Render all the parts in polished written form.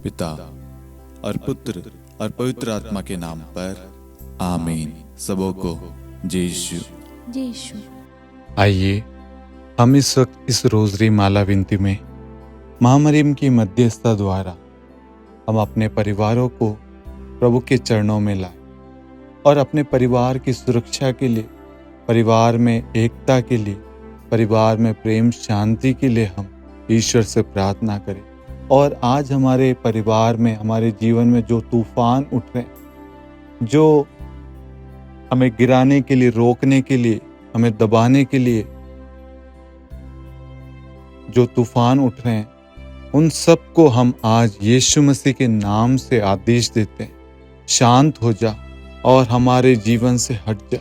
पिता और पुत्र और पवित्र आत्मा के नाम पर आमीन। सबों को जय यीशु। जय यीशु। आइए हम इस वक्त इस रोजरी माला विनती में मां मरियम की मध्यस्थता द्वारा हम अपने परिवारों को प्रभु के चरणों में लाएं और अपने परिवार की सुरक्षा के लिए, परिवार में एकता के लिए, परिवार में प्रेम शांति के लिए हम ईश्वर से प्रार्थना करें। और आज हमारे परिवार में, हमारे जीवन में जो तूफान उठ रहे हैं, जो हमें गिराने के लिए, रोकने के लिए, हमें दबाने के लिए जो तूफान उठ रहे हैं, उन सब को हम आज यीशु मसीह के नाम से आदेश देते हैं, शांत हो जा और हमारे जीवन से हट जा।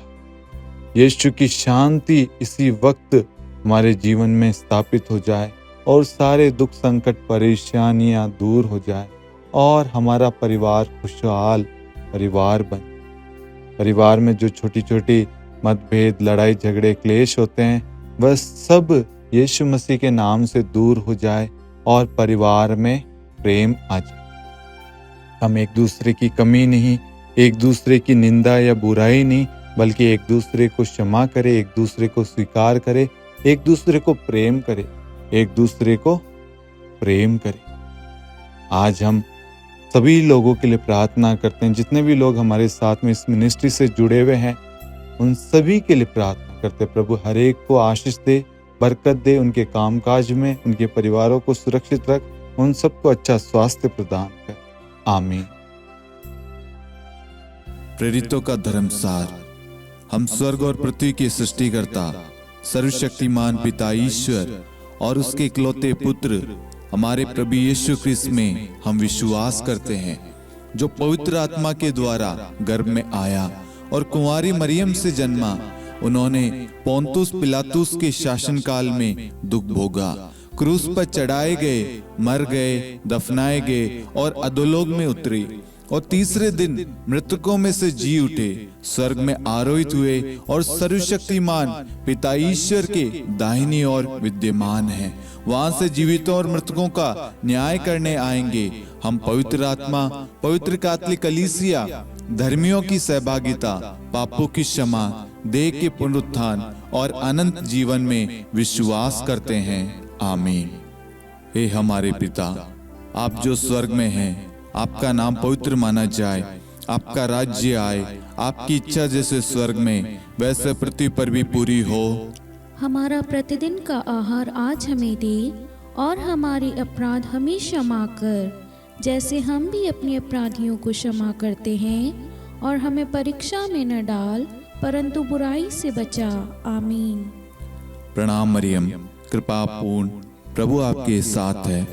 यीशु की शांति इसी वक्त हमारे जीवन में स्थापित हो जाए और सारे दुख संकट परेशानियां दूर हो जाए और हमारा परिवार खुशहाल परिवार बने। परिवार में जो छोटी छोटी मतभेद, लड़ाई झगड़े, क्लेश होते हैं, वह सब यीशु मसीह के नाम से दूर हो जाए और परिवार में प्रेम आ जाए। हम एक दूसरे की कमी नहीं, एक दूसरे की निंदा या बुराई नहीं, बल्कि एक दूसरे को क्षमा करे, एक दूसरे को स्वीकार करे, एक दूसरे को प्रेम करे, एक दूसरे को प्रेम करे। आज हम सभी लोगों के लिए प्रार्थना करते हैं, जितने भी लोग हमारे साथ में इस मिनिस्ट्री से जुड़े हुए हैं, उन सभी के लिए प्रार्थना करते हैं। प्रभु हर एक को आशीष दे, बरकत दे, उनके कामकाज में, उनके परिवारों को सुरक्षित रख, उन सबको अच्छा स्वास्थ्य प्रदान कर। आमीन। प्रेरितों का धर्मसार। हम स्वर्ग और पृथ्वी के सृष्टिकर्ता सर्वशक्तिमान पिता ईश्वर और उसके इकलौते पुत्र हमारे प्रभु यीशु ख्रिस्त में हम विश्वास करते हैं, जो पवित्र आत्मा के द्वारा गर्भ में आया और कुंवारी मरियम से जन्मा। उन्होंने पोंतुस पिलातुस के शासनकाल में दुख भोगा, क्रूस पर चढ़ाए गए, मर गए, दफनाए गए और अधोलोक में उतरे और तीसरे दिन मृतकों में से जी उठे, स्वर्ग में आरोहित हुए और सर्वशक्तिमान पिता ईश्वर के दाहिनी ओर विद्यमान हैं। वहां से जीवितों और मृतकों का न्याय करने आएंगे। हम पवित्र आत्मा, पवित्र कैथोलिक कलीसिया, धर्मियों की सहभागिता, पापों की क्षमा, देह के पुनरुत्थान और अनंत जीवन में विश्वास करते हैं। आमीन। हे हमारे पिता, आप जो स्वर्ग में हैं, आपका नाम पवित्र माना जाए, आपका राज्य आए, आपकी इच्छा जैसे स्वर्ग में वैसे पृथ्वी पर भी पूरी हो। हमारा प्रतिदिन का आहार आज हमें दे और हमारे अपराध हमें क्षमा कर, जैसे हम भी अपने अपराधियों को क्षमा करते हैं, और हमें परीक्षा में न डाल, परंतु बुराई से बचा। आमीन। प्रणाम मरियम, कृपा पूर्ण, प्रभु आपके साथ है।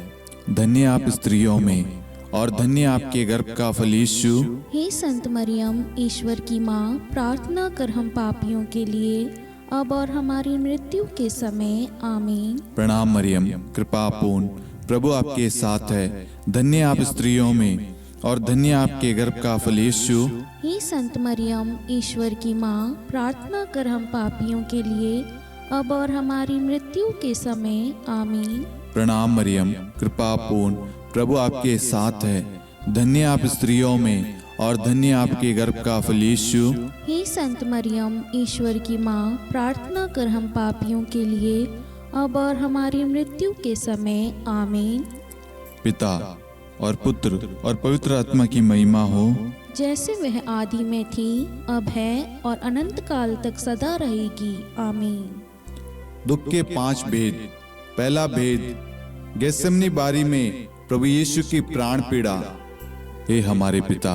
धन्य आप स्त्रियों में और धन्य आपके गर्भ का फल यीशु। हे संत मरियम, ईश्वर की माँ, प्रार्थना कर हम पापियों के लिए, अब और हमारी मृत्यु के समय। आमीन। प्रणाम मरियम, कृपा पूर्ण, प्रभु आपके साथ है। धन्य आप स्त्रियों में और धन्य आपके गर्भ का फल यीशु। हे संत मरियम, ईश्वर की माँ, प्रार्थना कर हम पापियों के लिए, अब और हमारी मृत्यु के समय। आमीन। प्रणाम मरियम, कृपा पूर्ण, प्रभु आपके साथ है। धन्य आप स्त्रियों में और धन्य आपके गर्भ का फल यीशु। हे संत मरियम, ईश्वर की माँ, प्रार्थना कर हम पापियों के लिए, अब और हमारी मृत्यु के समय। आमीन। पिता और पुत्र और पवित्र आत्मा की महिमा हो, जैसे वह आदि में थी, अब है और अनंत काल तक सदा रहेगी। आमीन। दुख के 5 भेद। पहला भेद, गेत्सेमनी बारी में प्रभु यीशु की प्राण पीड़ा। हे हमारे पिता,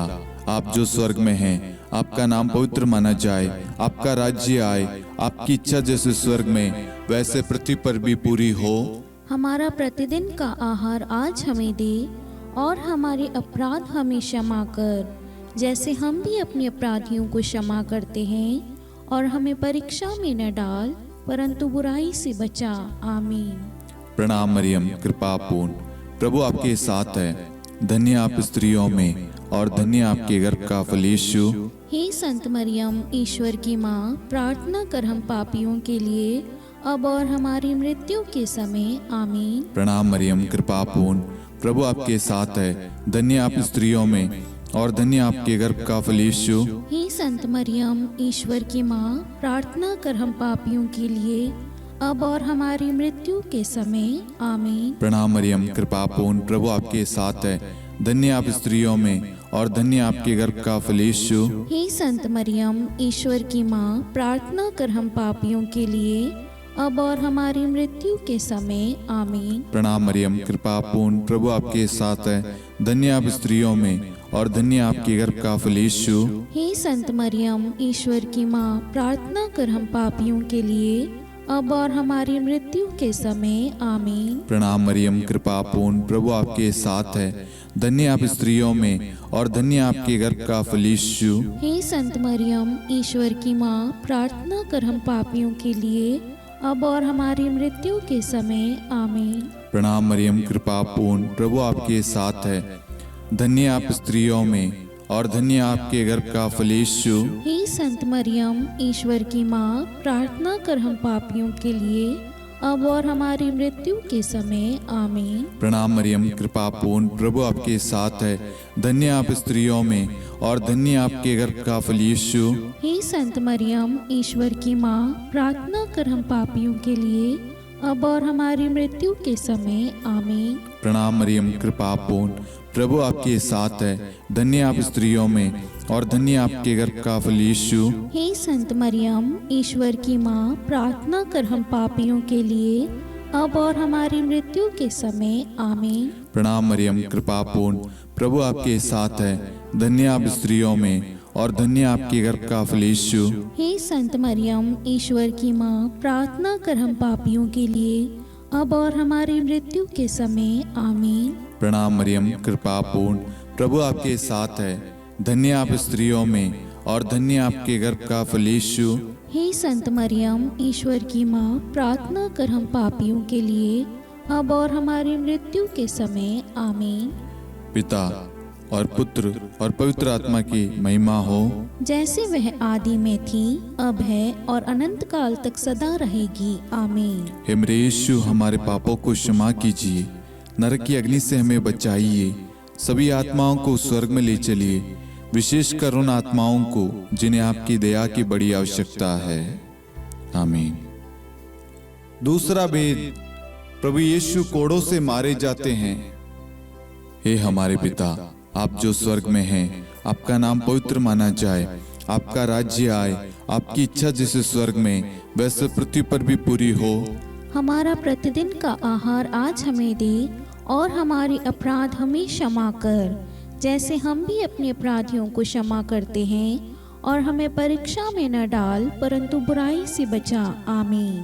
आप जो स्वर्ग में हैं, आपका नाम पवित्र माना जाए, आपका राज्य आए, आपकी इच्छा जैसे स्वर्ग में वैसे पृथ्वी पर भी पूरी हो। हमारा प्रतिदिन का आहार आज हमें दे और हमारे अपराध हमें क्षमा कर, जैसे हम भी अपने अपराधियों को क्षमा करते हैं, और हमें परीक्षा में न डाल, परंतु बुराई से बचा। आमीन। प्रणाम मरियम, कृपा पूर्ण, प्रभु आपके साथ है। धन्य आप स्त्रियों में और धन्य आपके गर्भ का फल यीशु। हे संत मरियम, ईश्वर की माँ, प्रार्थना कर हम पापियों के लिए, अब और हमारी मृत्यु के समय। आमीन। प्रणाम मरियम, कृपा पूर्ण, प्रभु आपके साथ है। धन्य आप स्त्रियों में और धन्य आपके गर्भ का फल यीशु। हे संत मरियम, ईश्वर की माँ, प्रार्थना कर हम पापियों के लिए, अब और हमारी मृत्यु के समय। आमीन। प्रणाम मरियम, कृपा पूर्ण, प्रभु आपके साथ है। धन्य आप स्त्रियों में और धन्य आपके गर्भ का फल यीशु। हे संत मरियम, ईश्वर की माँ, प्रार्थना कर हम पापियों के लिए, अब और हमारी मृत्यु के समय। आमीन। प्रणाम मरियम, कृपा पूर्ण, प्रभु आपके साथ है। धन्य आप स्त्रियों में और धन्य आपके गर्भ का फल यीशु। हे संत मरियम, ईश्वर की माँ, प्रार्थना कर हम पापियों के लिए, अब और हमारी मृत्यु के समय। आमीन। प्रणाम मरियम, कृपा पूर्ण, प्रभु आपके साथ है। धन्य आप स्त्रियों में और धन्य आपके गर्भ का फल यीशु। हे संत मरियम, ईश्वर की माँ, प्रार्थना कर हम पापियों के लिए, अब और हमारी मृत्यु के समय। आमीन। प्रणाम मरियम, कृपा पूर्ण, प्रभु आपके साथ है। धन्य आप स्त्रियों में और धन्य आपके गर्भ का फल यीशु। हे संत मरियम, ईश्वर की माँ, प्रार्थना कर हम पापियों के लिए, अब और हमारी मृत्यु के समय। आमीन। प्रणाम मरियम, कृपा पूर्ण, प्रभु आपके साथ है। धन्य आप स्त्रियों में और धन्य आपके गर्भ का फल यीशु। हे संत मरियम, ईश्वर की माँ, प्रार्थना कर हम पापियों के लिए, अब और हमारी मृत्यु के समय। आमीन। प्रणाम मरियम, कृपा पूर्ण, प्रभु आपके साथ है। धन्य आप स्त्रियों में और धन्य आपके गर्भ का फल यीशु। हे संत मरियम, ईश्वर की माँ, प्रार्थना कर हम पापियों के लिए, अब और हमारी मृत्यु के समय। आमीन। प्रणाम मरियम, कृपा पूर्ण, प्रभु आपके साथ है। धन्य आप स्त्रियों में और धन्य आपके गर्भ का फल यीशु। हे संत मरियम, ईश्वर की माँ, प्रार्थना कर हम पापियों के लिए, अब और हमारी मृत्यु के समय। आमीन। प्रणाम मरियम, कृपा पूर्ण, प्रभु आपके साथ है। धन्य आप स्त्रियों में और धन्य आपके गर्भ का फल यीशु। हे संत मरियम, ईश्वर की माँ, प्रार्थना कर हम पापियों के लिए, अब और हमारी मृत्यु के समय। आमीन। पिता और पुत्र और पवित्र आत्मा की महिमा हो, जैसे वह आदि में थी, अब है और अनंत काल तक सदा रहेगी। आमीन। हे मेरे यीशु, हमारे पापों को क्षमा कीजिए, नरक की अग्नि से हमें बचाइए, सभी आत्माओं को स्वर्ग में ले चलिए, विशेषकर उन आत्माओं को जिन्हें आपकी दया की बड़ी आवश्यकता है। आमीन। दूसरा भेद, प्रभु यीशु कोड़ों से मारे जाते हैं। हे हमारे पिता, आप जो स्वर्ग में हैं, आपका नाम पवित्र माना जाए, आपका राज्य आए, आपकी इच्छा जैसे स्वर्ग में वैसे पृथ्वी पर भी पूरी हो। हमारा प्रतिदिन का आहार आज हमें दे, और हमारे अपराध हमें क्षमा कर, जैसे हम भी अपने अपराधियों को क्षमा करते हैं, और हमें परीक्षा में न डाल, परंतु बुराई से बचा। आमीन।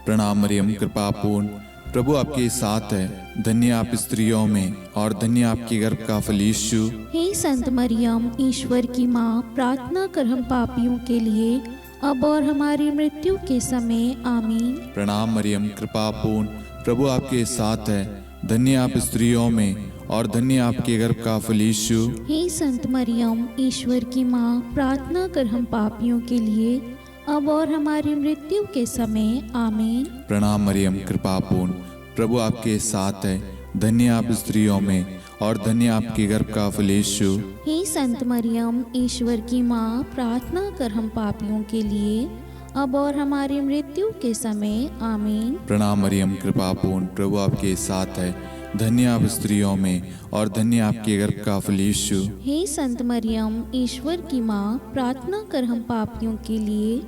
प्रणाम मरियम, कृपा पूर्ण, प्रभु आपके साथ है। धन्य आप स्त्रियों में और धन्य आपके गर्भ का फल यीशु। हे संत मरियम, ईश्वर की माँ, प्रार्थना कर हम पापियों के लिए, अब और हमारी मृत्यु के समय। आमीन। प्रणाम मरियम, कृपा पूर्ण, प्रभु आपके साथ है। धन्य आप स्त्रियों में और धन्य आपके गर्भ का फल यीशु। हे संत मरियम, ईश्वर की माँ, प्रार्थना कर हम पापियों के लिए, अब और हमारी मृत्यु के समय। आमीन। प्रणाम मरियम, कृपा पूर्ण, प्रभु आपके साथ है। धन्य आप स्त्रियों में और धन्य आपके गर्भ का फल यीशु। हे संत मरियम, ईश्वर की माँ, प्रार्थना कर हम पापियों के लिए, अब और हमारी मृत्यु के समय। आमीन। प्रणाम मरियम, कृपा पूर्ण, प्रभु आपके साथ है। धन्य आप स्त्रियों में और धन्य आपके गर्भ का फल यीशु। हे संत मरियम, ईश्वर की माँ, प्रार्थना कर हम पापियों के लिए,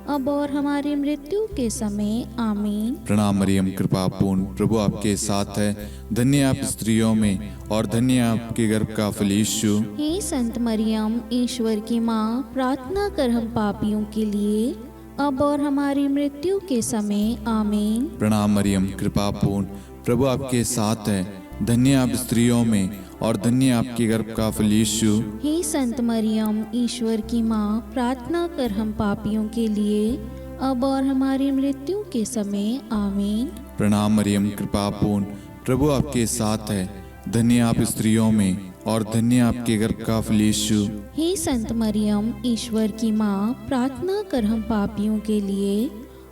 अब और हमारी मृत्यु के समय। आमीन। प्रणाम मरियम, कृपा पूर्ण, प्रभु आपके साथ है। धन्य आप स्त्रियों में और धन्य आपके गर्भ का फल यीशु। हे संत मरियम, ईश्वर की माँ, प्रार्थना कर हम पापियों के लिए, अब और हमारी मृत्यु के समय। आमीन। प्रणाम मरियम, कृपा पूर्ण, प्रभु आपके साथ है। धन्य आप स्त्रियों में और धन्य आपके गर्भ का फल यीशु। हे संत मरियम, ईश्वर की माँ, प्रार्थना कर हम पापियों के लिए, अब और हमारी मृत्यु के समय। आमीन। प्रणाम मरियम, कृपा पूर्ण, प्रभु आपके साथ है। धन्य आप स्त्रियों में और धन्य आपके गर्भ का फल यीशु। हे संत मरियम, ईश्वर की माँ, प्रार्थना कर हम पापियों के लिए,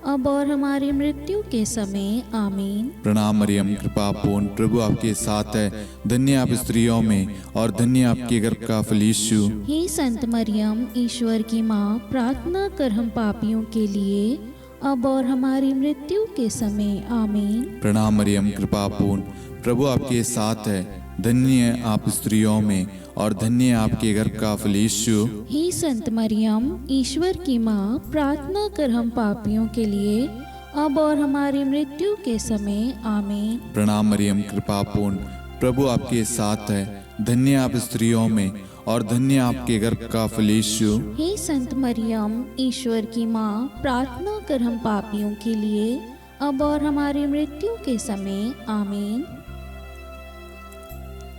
अब और हमारी मृत्यु के समय आमीन। प्रणाम मरियम, कृपा पूर्ण, प्रभु आपके साथ है। धन्य आप स्त्रियों में और धन्य आपके गर्भ का फल यीशु। हे संत मरियम, ईश्वर की माँ, प्रार्थना कर हम पापियों के लिए अब और हमारी मृत्यु के समय आमीन। प्रणाम मरियम, कृपा पूर्ण, प्रभु आपके साथ है। धन्य आप स्त्रियों में और धन्य आपके गर्भ का फल यीशु। हे संत मरियम, ईश्वर की माँ, प्रार्थना कर हम पापियों के लिए अब और हमारी मृत्यु के समय आमीन। प्रणाम मरियम, कृपा पूर्ण, प्रभु आपके साथ है। धन्य आप स्त्रियों में और धन्य आपके गर्भ का फल यीशु। हे संत मरियम, ईश्वर की माँ, प्रार्थना कर हम पापियों के लिए अब और हमारी मृत्यु के समय आमीन।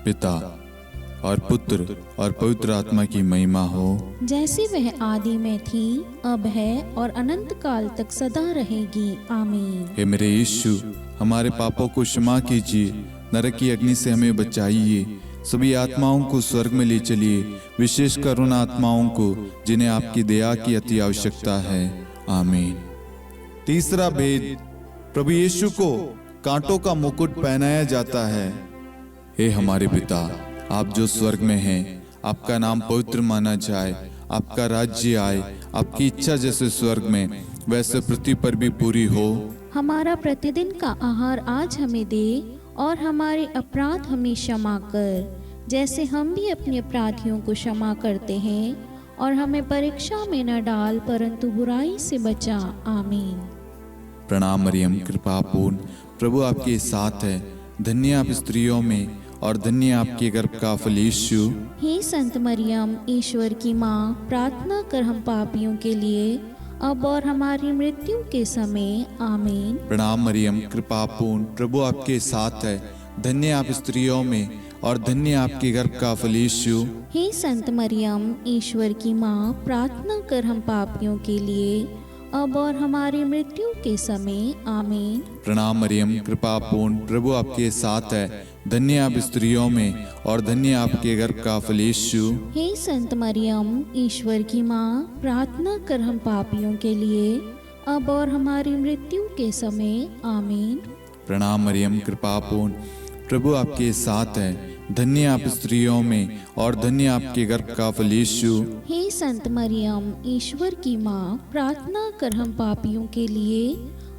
पिता और पुत्र और पवित्र आत्मा की महिमा हो, जैसे वह आदि में थी, अब है और अनंत काल तक सदा रहेगी आमीन। हे मेरे यीशु, हमारे पापों को क्षमा कीजिए, नरक की अग्नि से हमें बचाइए, सभी आत्माओं को स्वर्ग में ले चलिए, विशेषकर उन आत्माओं को जिन्हें आपकी दया की अति आवश्यकता है। आमीन। तीसरा भेद, प्रभु यीशु को कांटों का मुकुट पहनाया जाता है। हे हमारे पिता, आप जो स्वर्ग में हैं, आपका नाम पवित्र माना जाए, आपका राज्य आए, आपकी इच्छा जैसे स्वर्ग में वैसे पृथ्वी पर भी पूरी हो। हमारा प्रतिदिन का आहार आज हमें दे और हमारे अपराध हमें क्षमा कर, जैसे हम भी अपने अपराधियों को क्षमा करते हैं, और हमें परीक्षा में न डाल परंतु बुराई से बचा। आमीन। प्रणाम मरियम, कृपा पूर्ण, प्रभु आपके साथ है। धन्य आप स्त्रियों में और धन्य आपके गर्भ का फल यीशु। हे संत मरियम, ईश्वर की माँ, प्रार्थना कर हम पापियों के लिए अब और हमारी मृत्यु के समय आमीन। प्रणाम मरियम, कृपा पूर्ण, प्रभु आपके साथ है। धन्य आप स्त्रियों में और धन्य आपके गर्भ का फल यीशु। हे संत मरियम, ईश्वर की माँ, प्रार्थना कर हम पापियों के लिए अब और हमारी मृत्यु के समय आमीन। प्रणाम मरियम, कृपा पूर्ण, प्रभु आपके साथ है। धन्य आप स्त्रियों में और धन्य आपके गर्भ का फल यीशु। हे संत मरियम, ईश्वर की माँ, प्रार्थना कर हम पापियों के लिए अब और हमारी मृत्यु के समय आमीन। प्रणाम मरियम, कृपा पूर्ण, प्रभु आपके साथ है। धन्य आप स्त्रियों में और धन्य आपके गर्भ का फल यीशु। हे संत मरियम, ईश्वर की माँ, प्रार्थना कर हम पापियों के लिए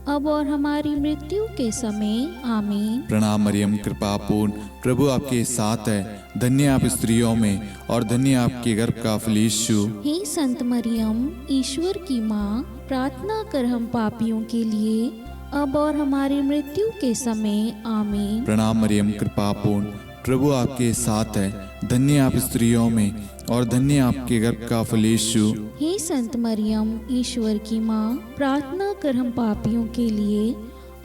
अब और हमारी मृत्यु के समय आमीन। प्रणाम मरियम, कृपा पूर्ण, प्रभु आपके साथ है। धन्य आप स्त्रियों में और धन्य आपके गर्भ का फल यीशु। हे संत मरियम, ईश्वर की माँ, प्रार्थना कर हम पापियों के लिए अब और हमारी मृत्यु के समय आमीन। प्रणाम मरियम, कृपा पूर्ण, प्रभु आपके साथ है। धन्य आप स्त्रियों में और धन्य आपके गर्भ का फल यीशु। हे संत मरियम, ईश्वर की माँ, प्रार्थना कर हम पापियों के लिए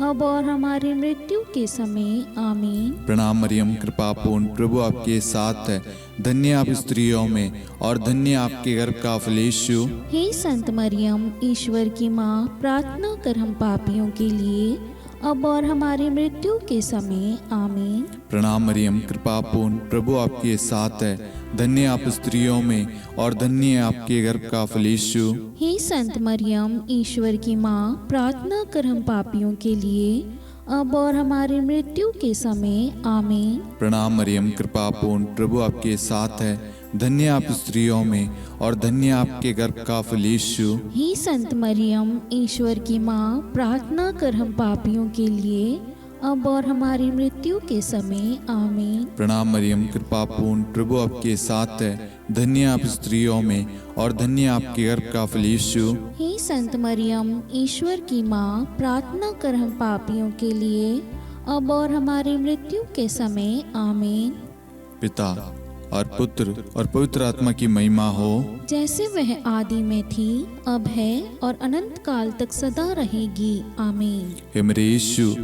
अब और हमारी मृत्यु के समय आमीन। प्रणाम मरियम, कृपा पूर्ण, प्रभु आपके साथ है। धन्य आप स्त्रियों में और धन्य आपके गर्भ का फल यीशु। हे संत मरियम, ईश्वर की माँ, प्रार्थना कर हम पापियों के लिए अब और हमारी मृत्यु के समय आमीन। प्रणाम मरियम, कृपा पूर्ण, प्रभु आपके साथ है। धन्य आप स्त्रियों में और धन्य आपके गर्भ का फल यीशु। हे संत मरियम, ईश्वर की माँ, प्रार्थना कर हम पापियों के लिए अब और हमारी मृत्यु के समय आमीन। प्रणाम मरियम, कृपा पूर्ण, प्रभु आपके साथ है। धन्य आप स्त्रियों में और धन्य आपके गर्भ का फल यीशु। हे संत मरियम, ईश्वर की माँ, प्रार्थना कर हम पापियों के लिए अब और हमारी मृत्यु के समय आमीन। प्रणाम मरियम, कृपा पूर्ण, प्रभु आपके साथ है। धन्य आप स्त्रियों में और धन्य आपके गर्भ का फल यीशु। हे संत मरियम, ईश्वर की माँ, प्रार्थना कर हम पापियों के लिए अब और हमारी मृत्यु के समय आमीन। पिता और पुत्र और पवित्र आत्मा की महिमा हो, जैसे वह आदि में थी, अब है और अनंत काल तक सदा रहेगी आमीन। हे मेरे यीशु,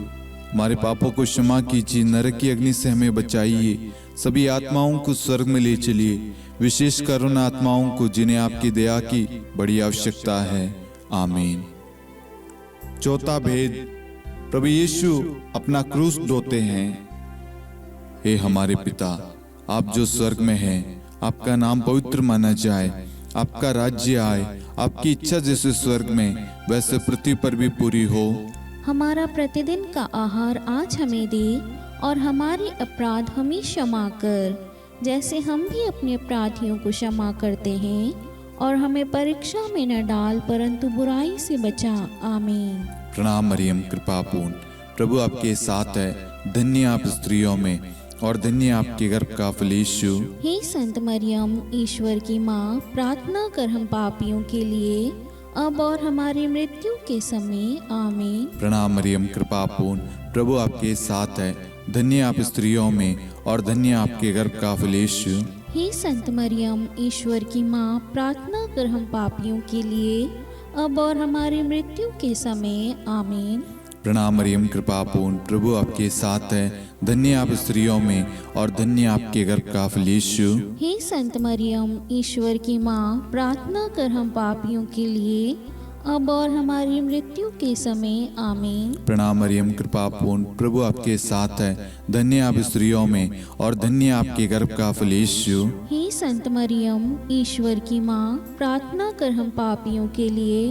हमारे पापों को क्षमा कीजिए, नरक की अग्नि से हमें बचाइए, सभी आत्माओं को स्वर्ग में ले चलिए, विशेषकर उन आत्माओं को जिन्हें आपकी दया की बड़ी आवश्यकता है। आमीन। चौथा भेद, प्रभु यीशु अपना क्रूस ढोते हैं। हे हमारे पिता, आप जो स्वर्ग में हैं, आपका नाम पवित्र माना जाए, आपका राज्य आए, आपकी इच्छा जैसे स्वर्ग में वैसे पृथ्वी पर भी पूरी हो। हमारा प्रतिदिन का आहार आज हमें दे, और हमारे अपराध हमें क्षमा कर, जैसे हम भी अपने अपराधियों को क्षमा करते हैं, और हमें परीक्षा में न डाल परंतु बुराई से बचा। आमीन। प्रणाम मरियम, कृपा पूर्ण, प्रभु आपके साथ है, धन्य आप स्त्रियों में और धन्य आपके गर्भ का फल यीशु। हे संत मरियम, ईश्वर की माँ, प्रार्थना कर हम पापियों के लिए, अब और हमारी मृत्यु के समय। आमीन। प्रणाम मरियम, कृपा पूर्ण, प्रभु आपके साथ है, धन्य आप स्त्रियों में और धन्य आपके गर्भ का फल यीशु। हे संत मरियम, ईश्वर की माँ, प्रार्थना कर हम पापियों के लिए, अब और हमारी मृत्यु के समय। आमीन। प्रणाम मरियम, कृपा पूर्ण, प्रभु आपके साथ है, धन्य आप स्त्रियों में और धन्य आपके गर्भ का फल यीशु। हे संत मरियम, ईश्वर की माँ, प्रार्थना कर हम पापियों के लिए, अब और हमारी मृत्यु के समय। आमीन। प्रणाम मरियम, कृपा पूर्ण, प्रभु आपके साथ है, धन्य आप स्त्रियों में और धन्य आपके गर्भ का फल यीशु। हे संत मरियम, ईश्वर की माँ, प्रार्थना कर हम पापियों के लिए,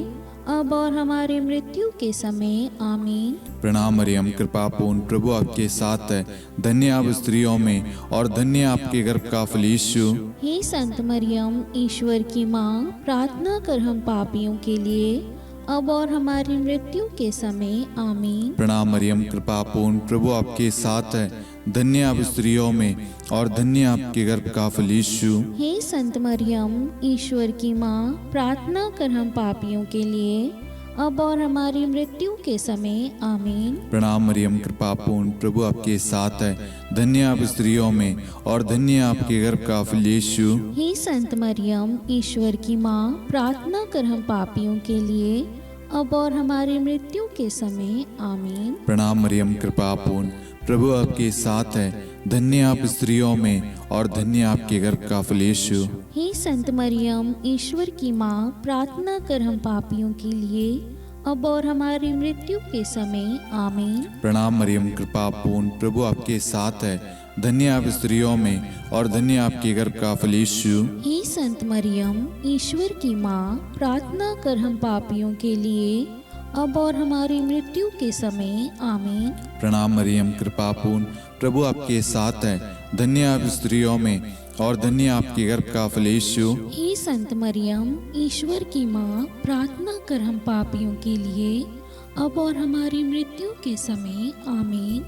अब और हमारी मृत्यु के समय। आमीन। प्रणाम मरियम, कृपा पूर्ण, प्रभु आपके साथ है, धन्य आप स्त्रियों में और धन्य आपके गर्भ का फल यीशु। हे संत मरियम, ईश्वर की माँ, प्रार्थना कर हम पापियों के लिए, अब और हमारी मृत्यु के समय। आमीन। प्रणाम मरियम, कृपा पूर्ण, प्रभु आपके साथ है, धन्य आप स्त्रियों में और धन्य आपके गर्भ का फल यीशु। हे संत मरियम, ईश्वर की माँ, प्रार्थना कर हम पापियों के लिए, अब और हमारी मृत्यु के समय। आमीन। प्रणाम मरियम, कृपा पूर्ण, प्रभु आपके साथ है, धन्य आप स्त्रियों में और धन्य आपके गर्भ का फल यीशु। हे संत मरियम, ईश्वर की माँ, प्रार्थना कर हम पापियों के लिए, अब और हमारी मृत्यु के समय। आमीन। प्रणाम मरियम, कृपा पूर्ण, प्रभु आपके साथ है, धन्य आप स्त्रियों में और धन्य आपके गर्भ का फल यीशु। हे संत मरियम, ईश्वर की माँ, प्रार्थना कर हम पापियों के लिए, अब और हमारी मृत्यु के समय। आमीन। प्रणाम मरियम, कृपा पूर्ण, प्रभु आपके साथ है, धन्य आप स्त्रियों में और धन्य आपके गर्भ का फल यीशु। हे संत मरियम, ईश्वर की माँ, प्रार्थना कर हम पापियों के लिए, अब और हमारी मृत्यु के समय। आमीन। प्रणाम मरियम, कृपा पूर्ण, प्रभु आपके साथ है, धन्य आप स्त्रियों में और धन्य आपके गर्भ का फल यीशु। हे संत मरियम, ईश्वर की माँ, प्रार्थना कर हम पापियों के लिए, अब और हमारी मृत्यु के समय। आमीन।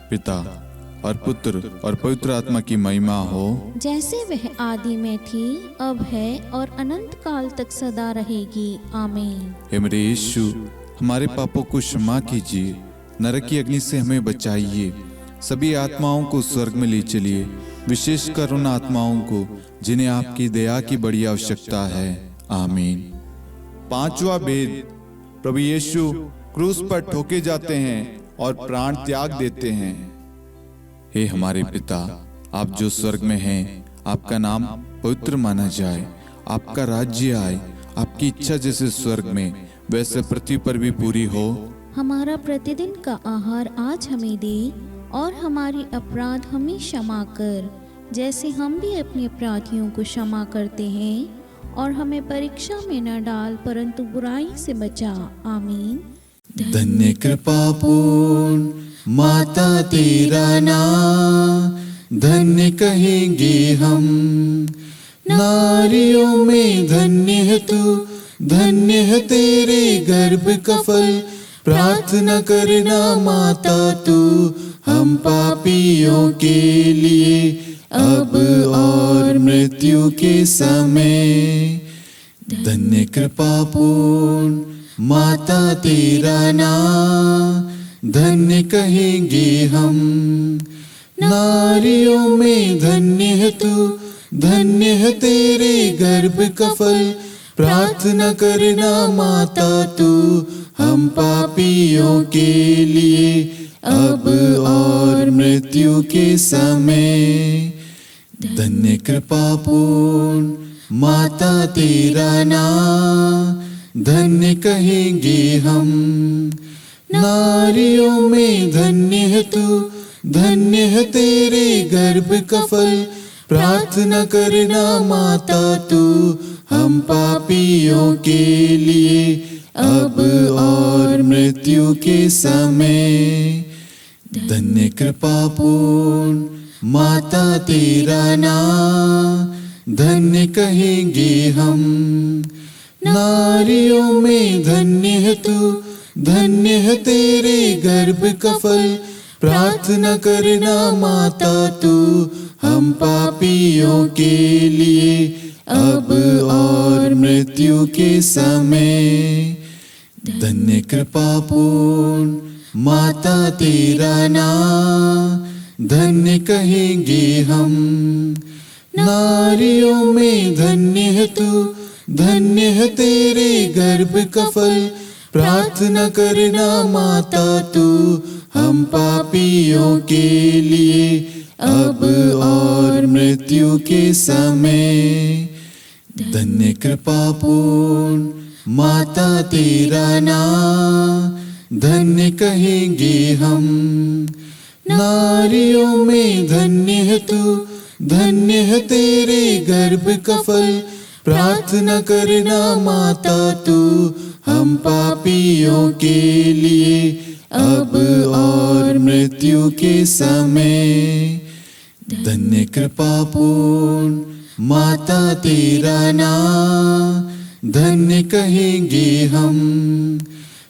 पिता और पुत्र और पवित्र आत्मा की महिमा हो, जैसे वह आदि में थी, अब है और अनंत काल तक सदा रहेगी। आमीन। हे मेरे यीशु, हमारे पापों को क्षमा कीजिए, नरक की अग्नि से हमें बचाइए, सभी आत्माओं को स्वर्ग में ले चलिए, विशेषकर उन आत्माओं को जिन्हें आपकी दया की बड़ी आवश्यकता है। आमीन। पांचवा भेद, प्रभु यीशु क्रूस पर ठोके जाते हैं और प्राण त्याग देते हैं। हे हमारे पिता, आप जो स्वर्ग में हैं, आपका नाम पवित्र माना जाए, आपका राज्य आए, आपकी इच्छा जैसे स्वर्ग में वैसे पृथ्वी पर भी पूरी हो। हमारा प्रतिदिन का आहार आज हमें दे, और हमारी अपराध हमें क्षमा कर, जैसे हम भी अपने अपराधियों को क्षमा करते हैं, और हमें परीक्षा में न डाल परंतु बुराई से बचा। आमीन। धन्य कृपा पूर्ण माता तेरा नाम, धन्य कहेंगे हम, नारियों में धन्य है तू, धन्य है तेरे गर्भ का फल। प्रार्थना करना माता तू हम पापियों के लिए, अब और मृत्यु के समय। धन्य कृपा पूर्ण माता तेरा नाम, धन्य कहेंगे हम, नारियों में धन्य है तू, धन्य है तेरे गर्भ का फल। प्रार्थना करना माता तू हम पापियों के लिए, अब और मृत्यु के समय। धन्य कृपा पूर्ण माता तेरा नाम, धन्य कहेंगे हम, नारियों में धन्य है तू, धन्य है तेरे गर्भ का फल। प्रार्थना करना माता तू हम पापियों के लिए, अब और मृत्यु के समय। धन्य कृपा पूर्ण माता तेरा नाम, धन्य कहेंगे हम। नारियों में धन्य है तू, धन्य है तेरे गर्भ का फल। प्रार्थना करना माता तू हम पापियों के लिए, अब और मृत्यु के समय। धन्य कृपा पूर्ण माता तेरा नाम, धन्य कहेंगे हम। नारियों में धन्य है तू, धन्य है तेरे गर्भ का फल। प्रार्थना करना माता तू हम पापियों के लिए, अब और मृत्यु के समय। धन्य कृपा पूर्ण माता तेरा नाम, धन्य कहेंगे हम। नारियों में धन्य है तू, धन्य है तेरे गर्भ का फल। प्रार्थना करना माता तू हम पापियों के लिए, अब और मृत्यु के समय। धन्य कृपा पूर्ण माता तेरा नाम, धन्य कहेंगे हम।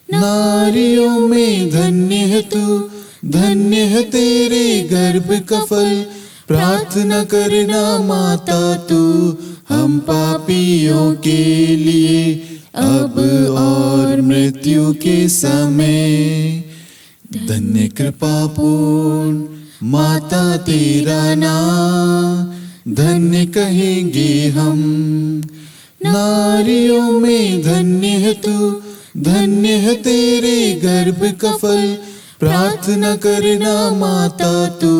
नारियों में धन्य है तू, धन्य है तेरे गर्भ का फल। प्रार्थना करना माता तू हम पापियों के लिए, अब और मृत्यु के समय। धन्य कृपा पूर्ण माता तेरा नाम, धन्य कहेंगे हम। नारियों में धन्य है तू, धन्य है तेरे गर्भ का फल। प्रार्थना करना माता तू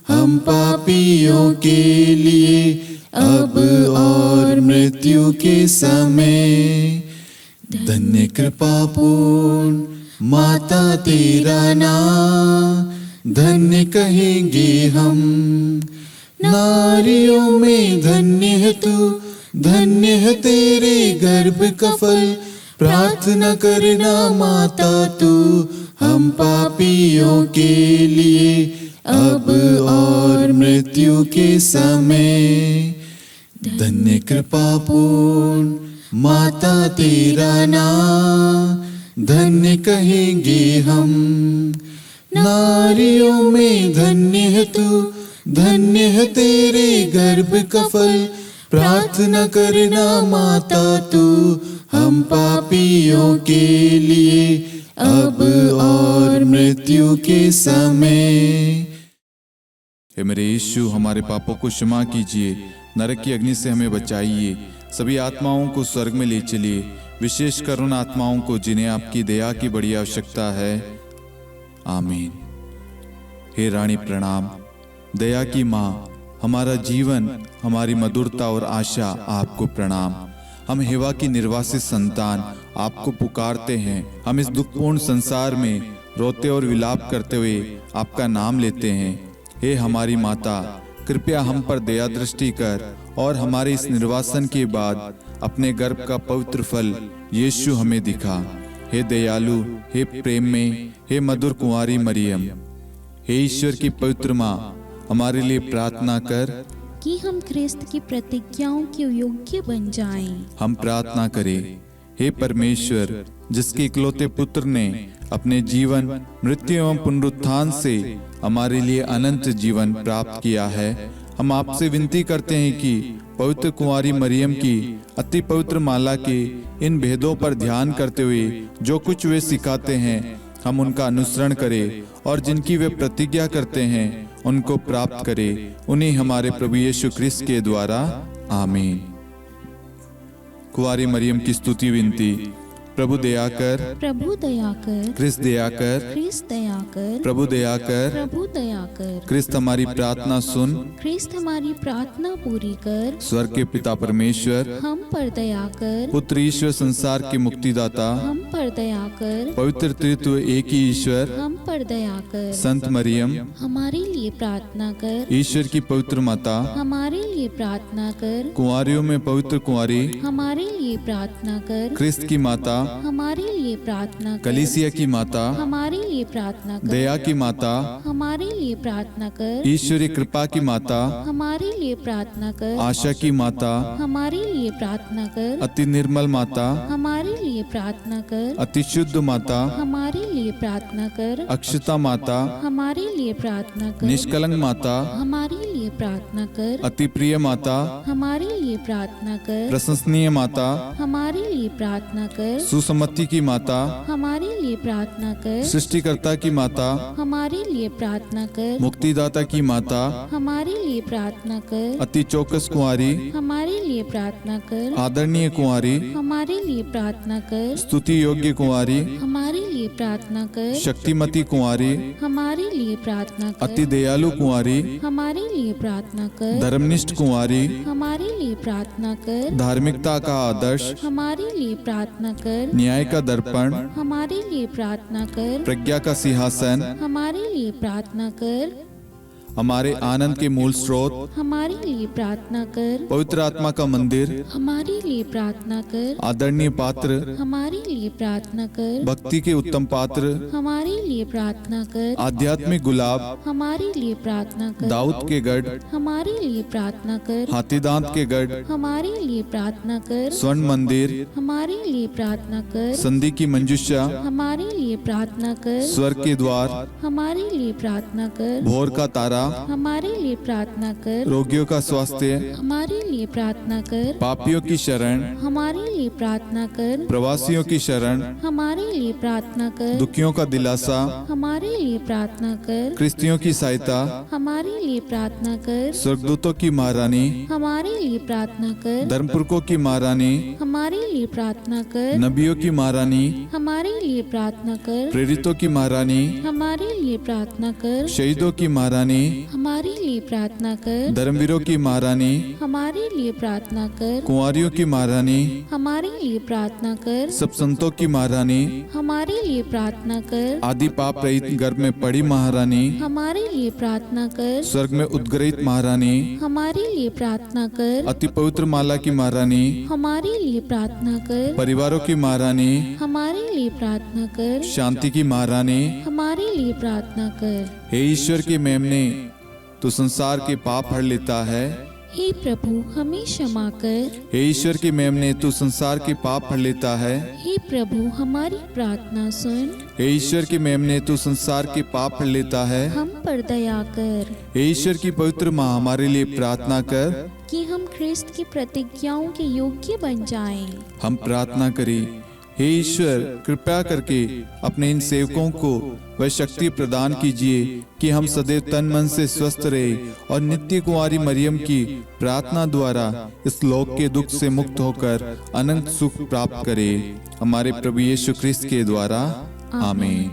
हम पापियों के लिए, अब और मृत्यु के समय। धन्य कृपा पूर्ण माता तेरा नाम, धन्य कहेंगे हम। नारियों में धन्य है तू, धन्य है तेरे गर्भ का फल। प्रार्थना करना माता तू हम पापियों के लिए, अब और मृत्यु के समय। धन्य कृपा पूर्ण माता तेरा नाम, धन्य कहेंगे हम। नारियों में धन्य है तू, धन्य है तेरे गर्भ का फल। प्रार्थना करना माता तू हम पापियों के लिए, अब और मृत्यु के समय। हे मेरे यीशु, हमारे पापों को क्षमा कीजिए, नरक की अग्नि से हमें बचाइए, सभी आत्माओं को स्वर्ग में ले चलिए, विशेषकर उन आत्माओं को जिन्हें आपकी दया की बड़ी आवश्यकता है। आमीन। हे रानी प्रणाम, दया की माँ, हमारा जीवन, हमारी मधुरता और आशा आपको प्रणाम। हम हेवा की निर्वासित संतान आपको पुकारते हैं। हम इस दुखपूर्ण संसार में रोते और विलाप करते हुए आपका नाम लेते हैं। हे हमारी माता, कृपया हम पर दया दृष्टि कर और हमारे इस निर्वासन के बाद अपने गर्भ का पवित्र फल यीशु हमें दिखा। हे दयालु, हे प्रेम में, हे मधुर कुंवारी मरियम, हे ईश्वर की पवित्र माँ, हमारे लिए प्रार्थना कर कि हम ख्रिस्त की प्रतिज्ञाओं के योग्य बन जाएं। हम प्रार्थना करें। हे परमेश्वर, जिसके इकलौते पुत्र ने अपने जीवन, मृत्यु एवं पुनरुत्थान से हमारे लिए अनंत जीवन प्राप्त किया है, हम आपसे विनती करते हैं कि पवित्र कुंवारी मरियम की अति पवित्र माला के इन भेदों पर ध्यान करते हुए जो कुछ वे सिखाते हैं, हम उनका अनुसरण करें और जिनकी वे प्रतिज्ञा करते हैं उनको प्राप्त करें। उन्हीं हमारे प्रभु यीशु ख्रिस्त के द्वारा। आमीन। कुंवारी मरियम की स्तुति विनती। प्रभु दया कर, प्रभु दया कर, ख्रिस्त दया कर, ख्रिस्त दया कर, प्रभु दया कर, प्रभु दया कर, ख्रिस्त हमारी प्रार्थना सुन, ख्रिस्त हमारी प्रार्थना पूरी कर, स्वर्ग के पिता परमेश्वर, हम पर दया कर, पुत्र ईश्वर संसार के मुक्तिदाता, हम पर पर दया कर, पवित्र त्रित्व एक ही ईश्वर, हम पर दया कर, संत मरियम, हमारे लिए प्रार्थना कर, ईश्वर की पवित्र माता, हमारे लिए प्रार्थना कर, कुंवारियों में पवित्र कुंवारी, हमारे लिए प्रार्थना कर, क्रिस्त की माता, हमारे लिए प्रार्थना कर, कलीसिया की माता, हमारे लिए प्रार्थना कर, दया की माता, हमारे लिए प्रार्थना कर, ईश्वरीय कृपा की माता, हमारे लिए प्रार्थना कर, आशा की माता, हमारे लिए प्रार्थना कर, अति निर्मल माता, हमारे लिए प्रार्थना कर, अति शुद्ध माता, हमारे लिए प्रार्थना कर, अक्षता माता, हमारे लिए प्रार्थना कर, निष्कलंक माता, हमारे लिए प्रार्थना कर, अति प्रिय माता, हमारे लिए प्रार्थना कर, प्रशंसनीय माता, हमारे लिए प्रार्थना कर, सुसम्मति की माता, हमारे लिए प्रार्थना कर, सृष्टिकर्ता की माता, हमारे लिए प्रार्थना कर, मुक्तिदाता की माता, हमारे लिए प्रार्थना कर, अति चौकस कुंवारी, हमारे लिए प्रार्थना कर, आदरणीय कुंवारी, हमारे लिए प्रार्थना कर, स्तुति योग्य कुंवारी, हमारे लिए प्रार्थना कर, शक्तिमती कुंवारी, हमारे लिए प्रार्थना अति कर, दयालु कुंवारी, हमारे लिए प्रार्थना कर, धर्मनिष्ठ कुंवारी, हमारे लिए प्रार्थना कर, धार्मिकता का आदर्श, हमारे लिए प्रार्थना कर, न्याय का दर्पण, हमारे लिए प्रार्थना कर, प्रज्ञा का सिंहासन, हमारे लिए प्रार्थना कर, हमारे आनंद के मूल स्रोत, हमारे लिए प्रार्थना कर, पवित्र आत्मा का मंदिर, हमारे लिए प्रार्थना कर, आदरणीय पात्र, हमारे लिए प्रार्थना कर, भक्ति के उत्तम पात्र, हमारे लिए प्रार्थना कर, आध्यात्मिक गुलाब, हमारे लिए प्रार्थना कर, दाऊद के गढ़, हमारे लिए प्रार्थना कर, हाथीदांत के गढ़, हमारे लिए प्रार्थना कर, स्वर्ण मंदिर, हमारे लिए प्रार्थना कर, संधि की मंजुषा, हमारे लिए प्रार्थना कर, स्वर्ग के द्वार, हमारे लिए प्रार्थना कर, भोर का तारा, हमारे लिए प्रार्थना कर, रोगियों का स्वास्थ्य, हमारे लिए प्रार्थना कर, पापियों की शरण, हमारे लिए प्रार्थना कर, प्रवासियों की शरण, हमारे लिए प्रार्थना कर, दुखियों का दिलासा, हमारे लिए प्रार्थना कर, क्रिस्तियों की सहायता, हमारे लिए प्रार्थना कर, स्वर्गदूतों की महारानी, हमारे लिए प्रार्थना कर, धर्मपुरखों की महारानी, हमारे लिए प्रार्थना कर, नबियों की महारानी, हमारे लिए प्रार्थना कर, प्रेरितों की महारानी, हमारे लिए प्रार्थना कर, शहीदों की महारानी, हमारे लिए प्रार्थना कर, धर्मवीरों की महारानी, हमारे लिए प्रार्थना कर, कुंवारियों की महारानी, हमारे लिए प्रार्थना कर, सब संतों की महारानी, हमारे लिए प्रार्थना कर, आदि पाप रहित गर्भ में पड़ी महारानी, हमारे लिए प्रार्थना कर, स्वर्ग में उद्गृहित महारानी, हमारे लिए प्रार्थना कर, अति पवित्र माला की महारानी, हमारे लिए प्रार्थना कर, परिवारों की महारानी, हमारे लिए प्रार्थना कर, शांति की महारानी, हमारे लिए प्रार्थना कर। हे ईश्वर के मेमने, तू संसार के पाप हर लेता है। हे प्रभु हमें क्षमा कर। हे ईश्वर के मेमने, तू संसार के पाप हर लेता है। हे प्रभु हमारी प्रार्थना सुन। हे ईश्वर के मेमने, तू संसार के पाप हर लेता है। हम पर दया कर हे ईश्वर की पवित्र माँ, हमारे लिए प्रार्थना कर कि हम ख्रिस्त की प्रतिज्ञाओं के योग्य बन जाएं। हम प्रार्थना करें। हे ईश्वर, कृपया करके अपने इन सेवकों को वह शक्ति प्रदान कीजिए कि हम सदैव तन मन से स्वस्थ रहे और नित्य कुंवारी मरियम की प्रार्थना द्वारा इस लोक के दुख से मुक्त होकर अनंत सुख प्राप्त करें। हमारे प्रभु यीशु ख्रिस्त के द्वारा आमीन।